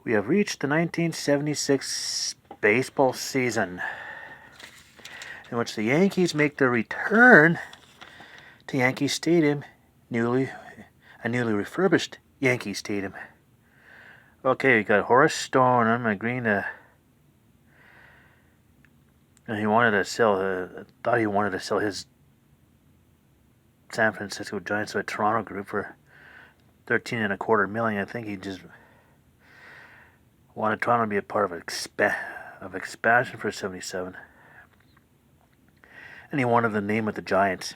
We have reached the 1976 baseball season, in which the Yankees make their return to Yankee Stadium, a newly refurbished Yankee Stadium. Okay, we got Horace Stoneham agreeing to. He wanted to sell. Thought he wanted to sell his San Francisco Giants to a Toronto group for $13.25 million. I think he just wanted Toronto to be a part of expansion for '77, and he wanted the name of the Giants.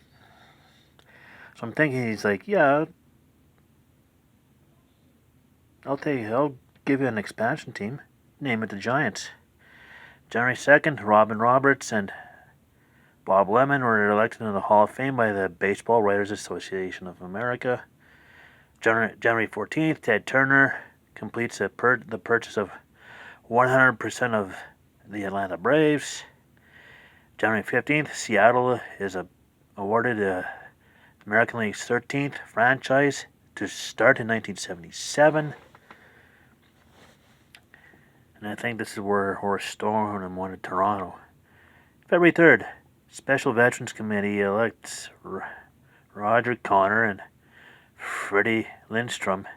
So I'm thinking he's like, yeah, I'll give you an expansion team. Name it the Giants. January 2nd, Robin Roberts and Bob Lemon were elected into the Hall of Fame by the Baseball Writers Association of America. January 14th, Ted Turner completes the purchase of 100% of the Atlanta Braves. January 15th, Seattle is awarded the American League's 13th franchise to start in 1977. And I think this is where Horace Stoneham wanted Toronto. February 3rd, Special Veterans Committee elects Roger Connor and Freddie Lindstrom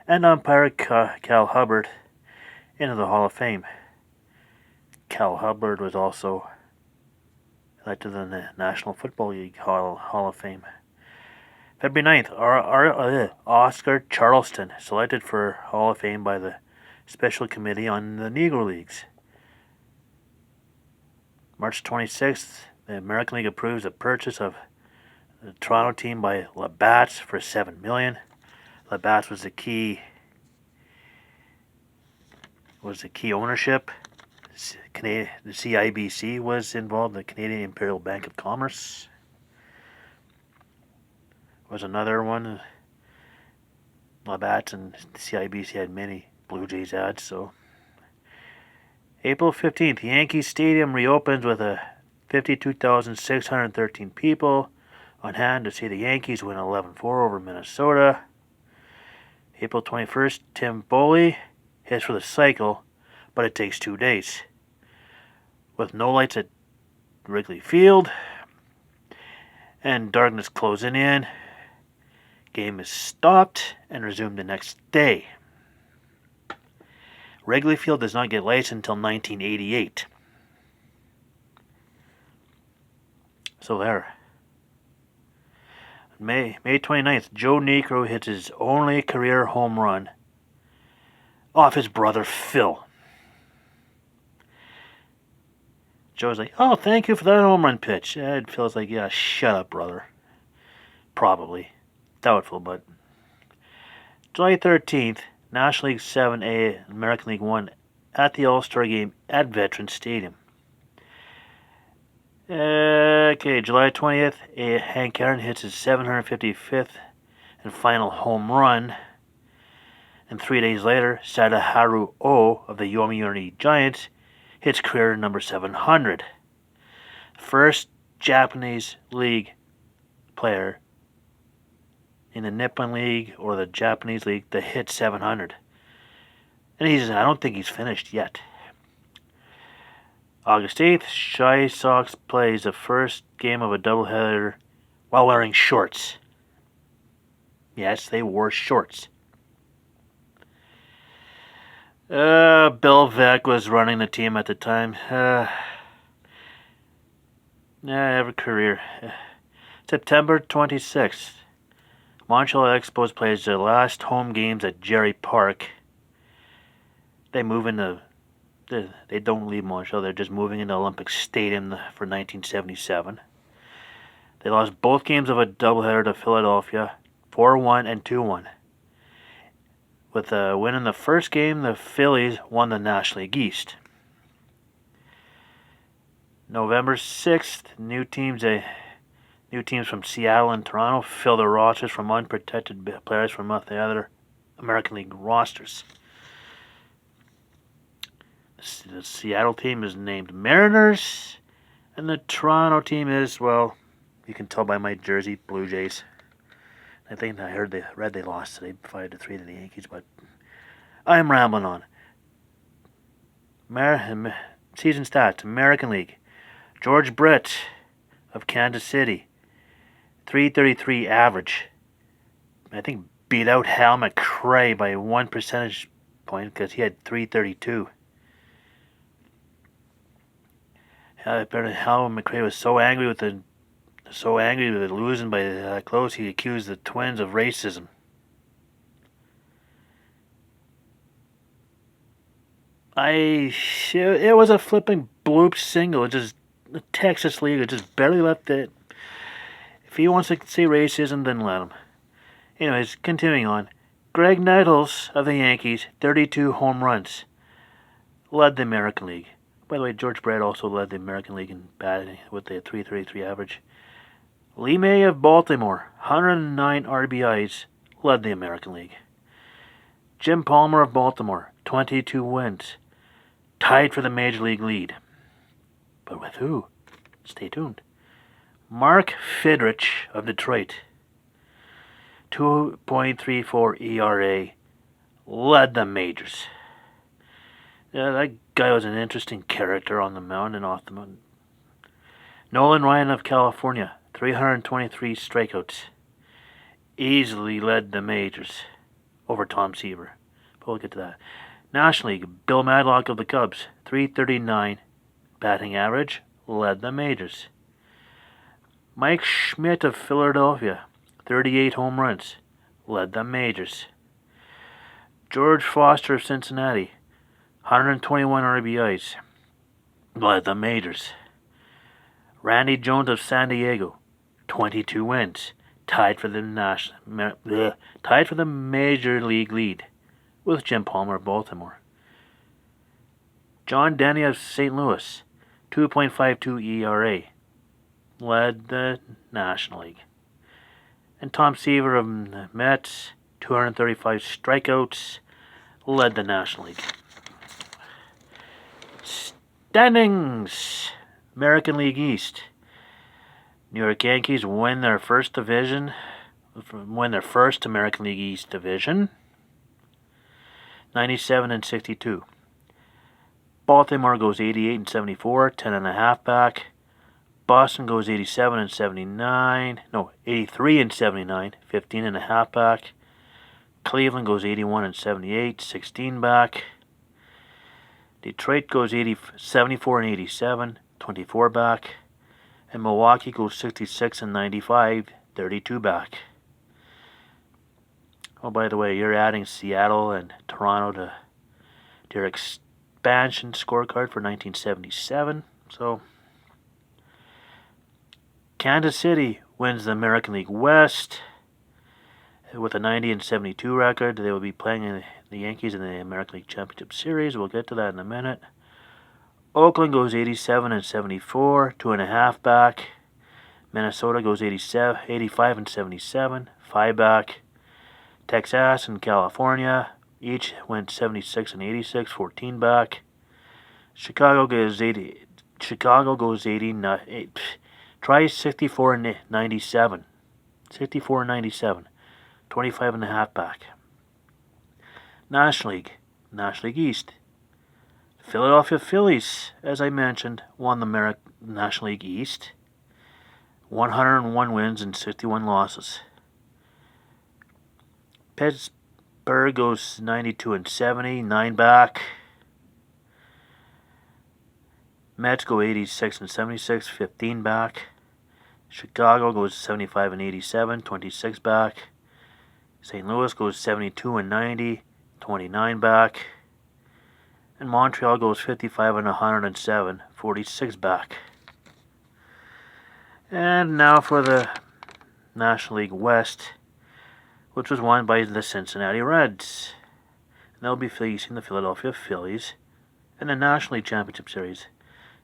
and umpire Cal Hubbard into the Hall of Fame. Cal Hubbard was also elected to the National Football League Hall of Fame. February 9th, Oscar Charleston, selected for Hall of Fame by the Special Committee on the Negro Leagues. March 26th, the American League approves the purchase of the Toronto team by Labatt's for $7 million. Labatt's was the key ownership. The CIBC was involved. The Canadian Imperial Bank of Commerce was another one. Labatt's and CIBC had many Blue Jays ads. So April 15th, Yankee Stadium reopens with 52,613 people on hand to see the Yankees win 11-4 over Minnesota. April 21st, Tim Foley hits for the cycle, but it takes 2 days. With no lights at Wrigley Field and darkness closing in, game is stopped and resumed the next day. Wrigley Field does not get lights until 1988. So there. May 29th, Joe Niekro hits his only career home run off his brother Phil. Joe's like, oh, thank you for that home run pitch. And Phil's like, yeah, shut up, brother. Probably. Doubtful, but. July 13th, National League 7A, American League 1 at the All-Star Game at Veterans Stadium. Okay, July 20th, Hank Aaron hits his 755th and final home run. And 3 days later, Sadaharu O of the Yomiuri Giants hits career number 700. First Japanese League player in the Nippon League or the Japanese League to hit 700. And I don't think he's finished yet. August 8th, Shy Sox plays the first game of a doubleheader while wearing shorts. Yes, they wore shorts. Bill Veeck was running the team at the time. Every career. September 26th, Montreal Expos plays their last home games at Jerry Park. They move into. They don't leave Montreal. They're just moving into Olympic Stadium for 1977. They lost both games of a doubleheader to Philadelphia, 4-1 and 2-1. With a win in the first game, the Phillies won the National League East. November 6th, new teams from Seattle and Toronto fill their rosters from unprotected players from the other American League rosters. The Seattle team is named Mariners, and the Toronto team is, well, you can tell by my jersey, Blue Jays. I think I read they lost today 5-3 to the Yankees, but I'm rambling on. Season stats: American League. George Brett of Kansas City, 333 average. I think beat out Hal McRae by 1 percentage point because he had 332. Hal McRae was so angry with losing by that close, he accused the Twins of racism. It was a flipping bloop single. The Texas League just barely left it. If he wants to say racism, then let him. Anyways, continuing on. Greg Nettles of the Yankees, 32 home runs. Led the American League. By the way, George Brett also led the American League in batting with the 333 average. Lee May of Baltimore, 109 RBIs, led the American League. Jim Palmer of Baltimore, 22 wins, tied for the Major League lead. But with who? Stay tuned. Mark Fidrich of Detroit, 2.34 ERA, led the majors. Yeah, that guy was an interesting character on the mound and off the mound. Nolan Ryan of California, 323 strikeouts, easily led the majors over Tom Seaver. But we'll get to that. National League, Bill Madlock of the Cubs, 339 batting average, led the majors. Mike Schmidt of Philadelphia, 38 home runs, led the majors. George Foster of Cincinnati, 121 RBIs, led the majors. Randy Jones of San Diego, 22 wins, tied for the Major League lead with Jim Palmer of Baltimore. John Denny of St. Louis, 2.52 ERA, led the National League. And Tom Seaver of the Mets, 235 strikeouts, led the National League. Standings. American League East. New York Yankees win their first American League East division, 97-62. Baltimore goes 88-74, 10.5 back. Boston goes 87-79, 83-79, 15.5 back. Cleveland goes 81-78, 16 back. Detroit goes 74-87, 24 back. And Milwaukee goes 66-95, 32 back. Oh, by the way, you're adding Seattle and Toronto to their expansion scorecard for 1977. So, Kansas City wins the American League West with a 90-72 record. They will be playing the Yankees in the American League Championship Series. We'll get to that in a minute. Oakland goes 87-74, 2.5 back. Minnesota goes 85-77, 5 back. Texas and California each went 76-86, 14 back. Chicago goes 80. Try 64-97, 64-97, 25.5 back. National League East. Philadelphia Phillies, as I mentioned, won the National League East. 101 wins and 61 losses. Pittsburgh goes 92-70, 9 back. Mets go 86-76, 15 back. Chicago goes 75-87, 26 back. St. Louis goes 72-90, 29 back. And Montreal goes 55-107, 46 back. And now for the National League West, which was won by the Cincinnati Reds. And they'll be facing the Philadelphia Phillies in the National League Championship Series.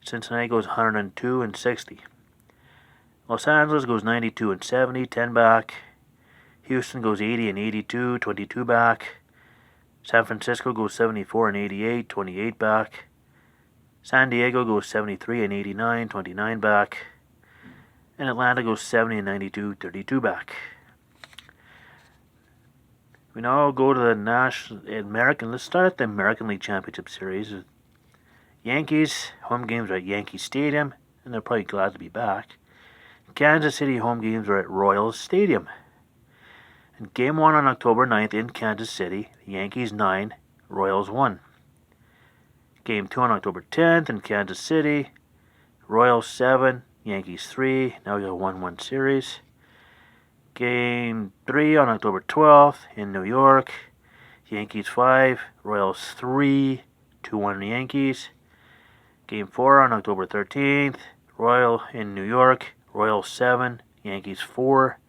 Cincinnati goes 102-60. Los Angeles goes 92-70, 10 back. Houston goes 80-82, 22 back. San Francisco goes 74-88, 28 back. San Diego goes 73-89, 29 back. And Atlanta goes 70-92, 32 back. We now go to the Let's start at the American League Championship Series. Yankees, home games are at Yankee Stadium, and they're probably glad to be back. Kansas City home games are at Royals Stadium. And Game 1 on October 9th in Kansas City, the Yankees 9, Royals 1. Game 2 on October 10th in Kansas City, Royals 7, Yankees 3. Now we got a 1-1 series. Game 3 on October 12th in New York, Yankees 5, Royals 3, 2-1 Yankees. Game 4 on October 13th, Royal in New York, Royals 7, Yankees 4.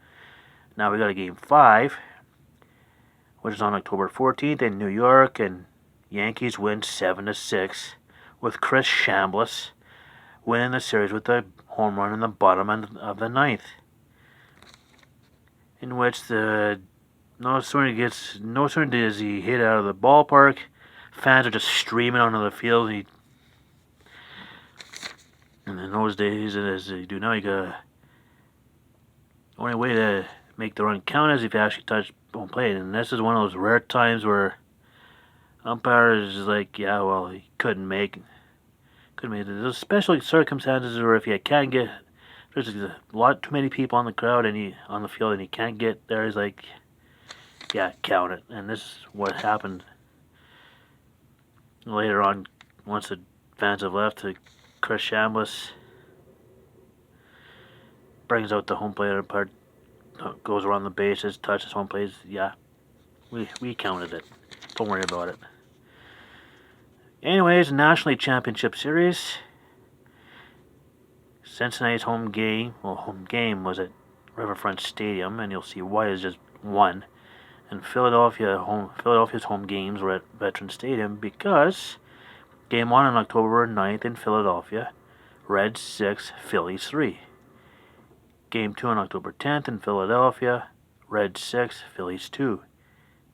Now we got a Game 5, which is on October 14th in New York, and Yankees win 7-6 with Chris Chambliss winning the series with a home run in the bottom of the ninth, in which no sooner does he hit out of the ballpark, fans are just streaming onto the field. And in those days, as they do now, the only way to make the run count is if you actually touch home plate. And this is one of those rare times where umpire is just like, yeah, well, he couldn't make it. There's special circumstances where if you can't get, there's a lot too many people on the crowd and on the field and he can't get there, he's like, yeah, count it. And this is what happened later on once the fans have left. Chris Chambliss brings out the home plate umpire, goes around the bases, touches home plate. Yeah, we counted it. Don't worry about it. Anyways, National League Championship Series. Cincinnati's home game was at Riverfront Stadium, and you'll see why it's just one. And Philadelphia's home games were at Veterans Stadium because Game 1 on October 9th in Philadelphia, Reds 6, Phillies 3. Game 2 on October 10th in Philadelphia, Reds 6, Phillies 2.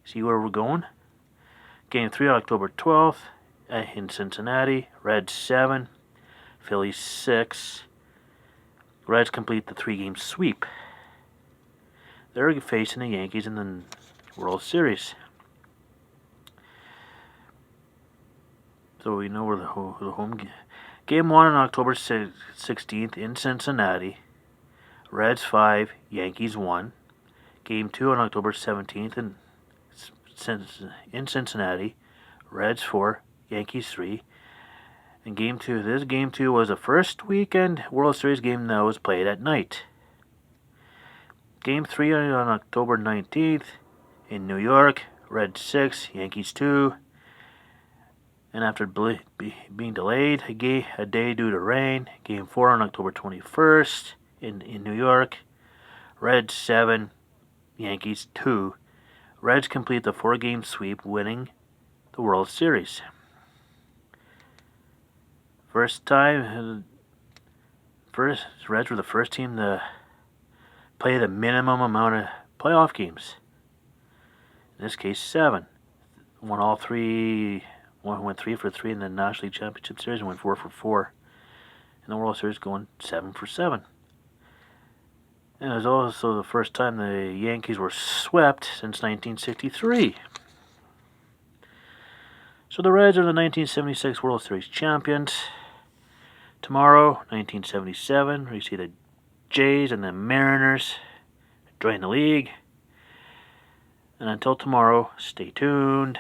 See where we're going? Game 3 on October 12th in Cincinnati, Reds 7, Phillies 6. Reds complete the 3-game sweep. They're facing the Yankees in the World Series. So we know where the home game 1 on October 16th in Cincinnati, Reds 5, Yankees 1. Game 2 on October 17th in Cincinnati, Reds 4, Yankees 3. And Game 2, this Game 2 was the first weekend World Series game that was played at night. Game 3 on October 19th in New York, Reds 6, Yankees 2. And after being delayed a day due to rain, Game 4 on October 21st in New York, Reds 7, Yankees 2. Reds complete the 4-game sweep, winning the World Series. Reds were the first team to play the minimum amount of playoff games. In this case, 7. Won all 3. One went 3 for 3 in the National League Championship Series and went 4 for 4 in the World Series, going 7 for 7. And it was also the first time the Yankees were swept since 1963. So the Reds are the 1976 World Series champions. Tomorrow, 1977, we see the Jays and the Mariners join the league. And until tomorrow, stay tuned.